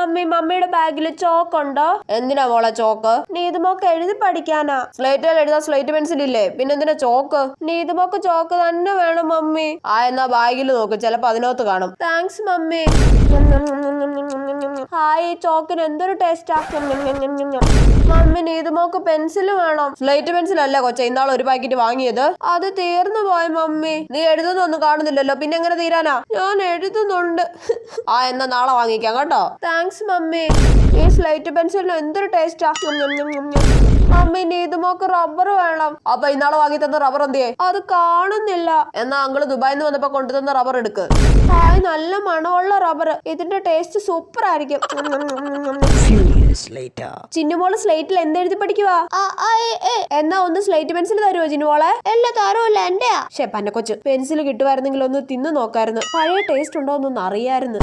മമ്മിയുടെ ബാഗിൽ ചോക്ക് ഉണ്ടോ? എന്തിനാ മോളെ ചോക്ക്? നീതുമോക്ക് എഴുതി പഠിക്കാനാ. സ്ലേറ്റിൽ എഴുതാൻ സ്ലേറ്റ് പെൻസിൽ ഇല്ലേ, പിന്നെ എന്തിനാ ചോക്ക്? നീതുമോക്ക് ചോക്ക് തന്നെ വേണം മമ്മി. എന്നാ ബാഗിൽ നോക്ക്, ചിലപ്പോ അതിനകത്ത് കാണും. Thanks mummy. ഹായ്, ചോക്കിന് എന്തൊരു ടേസ്റ്റാ. മമ്മി നീതുമോക്ക് പെൻസിൽ വേണം. സ്ലേറ്റ് പെൻസിൽ അല്ല കൊച്ചെ, ഇന്നാൾ ഒരു പാക്കറ്റ് വാങ്ങിയത്. അത് തീർന്നു പോയി മമ്മി. നീ എഴുതുന്നൊന്നും കാണുന്നില്ലല്ലോ, പിന്നെ എങ്ങനെ തീരാനാ? ഞാൻ എഴുതുന്നുണ്ട്. എന്നാ നാളെ വാങ്ങിക്കാം കേട്ടോ. Thanks mummy. ഈ സ്ലേറ്റ് പെൻസിലിന് എന്തൊരു ടേസ്റ്റാ. മമ്മി നീതുമോക്ക് റബ്ബർ വേണം. അപ്പൊ ഇന്നാളെ വാങ്ങി തന്ന റബ്ബർ എന്തിയെ? അത് കാണുന്നില്ല. എന്നാ അങ്ങള് ദുബായിൽ നിന്ന് വന്നപ്പോ കൊണ്ടുതന്ന റബ്ബർ എടുക്ക്. ഹായ്, നല്ല മണമുള്ള റബ്ബർ. ഇതിന്റെ ടേസ്റ്റ് സൂപ്പർ ആയിരിക്കും. ചിന്നുമോള് സ്ലേറ്റിൽ എന്തെഴുതി പഠിക്കുവാ? എന്നാ ഒന്ന് സ്ലേറ്റ് പെൻസിൽ തരുമോ ചിന്നുമോളെ? എല്ലാ തരമില്ല, എന്റെയാ. പന്നെ കൊച്ചു, പെൻസിൽ കിട്ടുമായിരുന്നെങ്കിൽ ഒന്ന് തിന്നു നോക്കായിരുന്നു. പഴയ ടേസ്റ്റ് ഉണ്ടോ എന്നൊന്ന് അറിയായിരുന്നു.